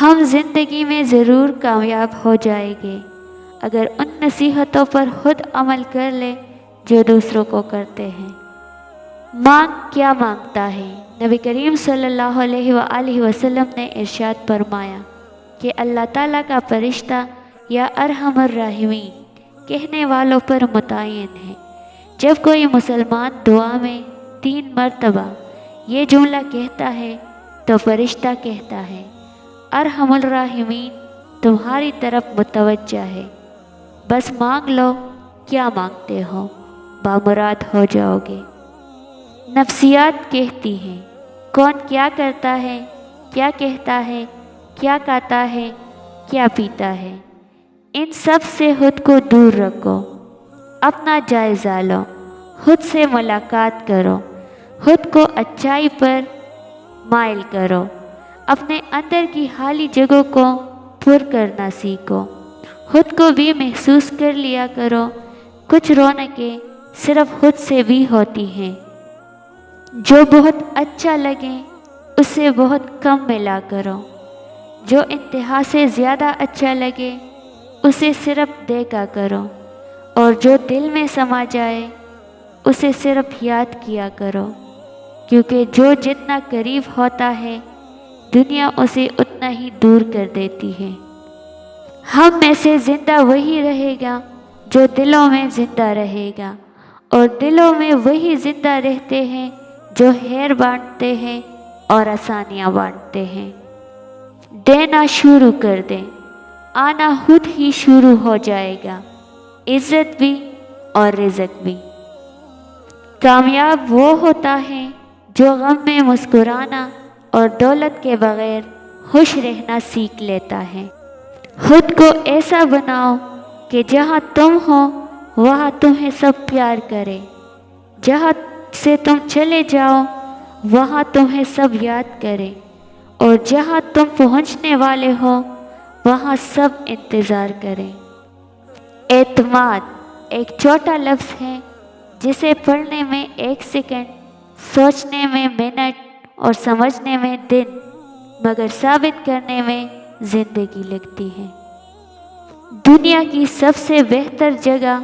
ہم زندگی میں ضرور کامیاب ہو جائیں گے اگر ان نصیحتوں پر خود عمل کر لے جو دوسروں کو کرتے ہیں۔ مانگ کیا مانگتا ہے؟ نبی کریم صلی اللہ علیہ وآلہ وسلم نے ارشاد فرمایا کہ اللہ تعالیٰ کا فرشتہ یا ارحم الراحمین کہنے والوں پر متعین ہے۔ جب کوئی مسلمان دعا میں 3 مرتبہ یہ جملہ کہتا ہے تو فرشتہ کہتا ہے ارحم الراحمین تمہاری طرف متوجہ ہے، بس مانگ لو کیا مانگتے ہو، بامراد ہو جاؤ گے۔ نفسیات کہتی ہیں کون کیا کرتا ہے، کیا کہتا ہے، کیا کھاتا ہے، کیا پیتا ہے، ان سب سے خود کو دور رکھو، اپنا جائزہ لو، خود سے ملاقات کرو، خود کو اچائی پر مائل کرو، اپنے اندر کی خالی جگہوں کو پر کرنا سیکھو، خود کو بھی محسوس کر لیا کرو۔ کچھ رونقیں صرف خود سے بھی ہوتی ہیں، جو بہت اچھا لگے اسے بہت کم ملا کرو، جو انتہا سے زیادہ اچھا لگے اسے صرف دیکھا کرو، اور جو دل میں سما جائے اسے صرف یاد کیا کرو، کیونکہ جو جتنا قریب ہوتا ہے دنیا اسے اتنا ہی دور کر دیتی ہے۔ ہم میں سے زندہ وہی رہے گا جو دلوں میں زندہ رہے گا، اور دلوں میں وہی زندہ رہتے ہیں جو خیر بانٹتے ہیں اور آسانیاں بانٹتے ہیں۔ دینا شروع کر دیں، آنا خود ہی شروع ہو جائے گا، عزت بھی اور رزق بھی۔ کامیاب وہ ہوتا ہے جو غم میں مسکرانا اور دولت کے بغیر خوش رہنا سیکھ لیتا ہے۔ خود کو ایسا بناؤ کہ جہاں تم ہو وہاں تمہیں سب پیار کرے، جہاں سے تم چلے جاؤ وہاں تمہیں سب یاد کرے، اور جہاں تم پہنچنے والے ہو وہاں سب انتظار کریں۔ اعتماد ایک چھوٹا لفظ ہے جسے پڑھنے میں 1 سیکنڈ، سوچنے میں منٹ اور سمجھنے میں دن، مگر ثابت کرنے میں زندگی لگتی ہے۔ دنیا کی سب سے بہتر جگہ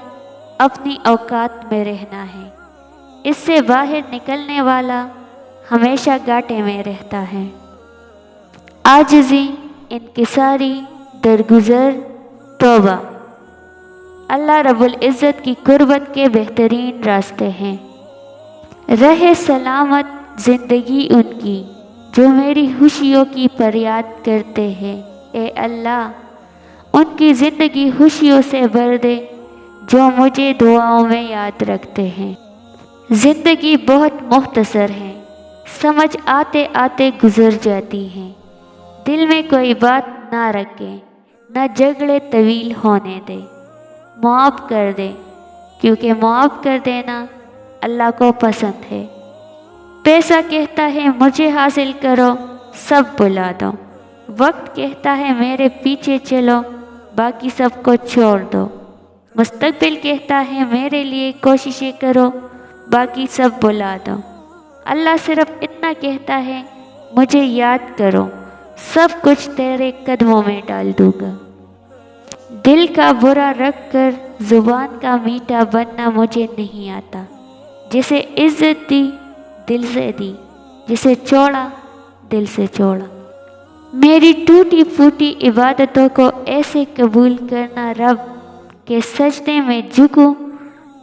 اپنی اوقات میں رہنا ہے، اس سے باہر نکلنے والا ہمیشہ گھاٹے میں رہتا ہے۔ عاجزی، انکساری، درگزر، توبہ اللہ رب العزت کی قربت کے بہترین راستے ہیں۔ رہے سلامت زندگی ان کی جو میری خوشیوں کی فریاد کرتے ہیں، اے اللہ ان کی زندگی خوشیوں سے بھر دے جو مجھے دعاؤں میں یاد رکھتے ہیں۔ زندگی بہت مختصر ہے، سمجھ آتے آتے گزر جاتی ہے۔ دل میں کوئی بات نہ رکھے، نہ جھگڑے طویل ہونے دے، معاف کر دے، کیونکہ معاف کر دینا اللہ کو پسند ہے۔ پیسہ کہتا ہے مجھے حاصل کرو، سب بھلا دو، وقت کہتا ہے میرے پیچھے چلو، باقی سب کو چھوڑ دو، مستقبل کہتا ہے میرے لیے کوششیں کرو، باقی سب بھلا دو۔ اللہ صرف اتنا کہتا ہے مجھے یاد کرو، سب کچھ تیرے قدموں میں ڈال دوں گا۔ دل کا برا رکھ کر زبان کا میٹھا بننا مجھے نہیں آتا۔ جسے عزت دی دل سے دی، جسے چھوڑا دل سے چھوڑا۔ میری ٹوٹی پھوٹی عبادتوں کو ایسے قبول کرنا رب کہ سجدے میں جھکوں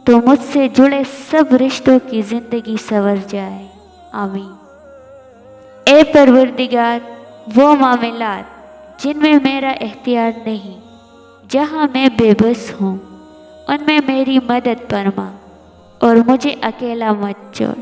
تو مجھ سے جڑے سب رشتوں کی زندگی سنور جائے، آمین۔ اے پروردگار، وہ معاملات جن میں میرا اختیار نہیں، جہاں میں بے بس ہوں، ان میں میری مدد فرما اور مجھے اکیلا مت چھوڑ۔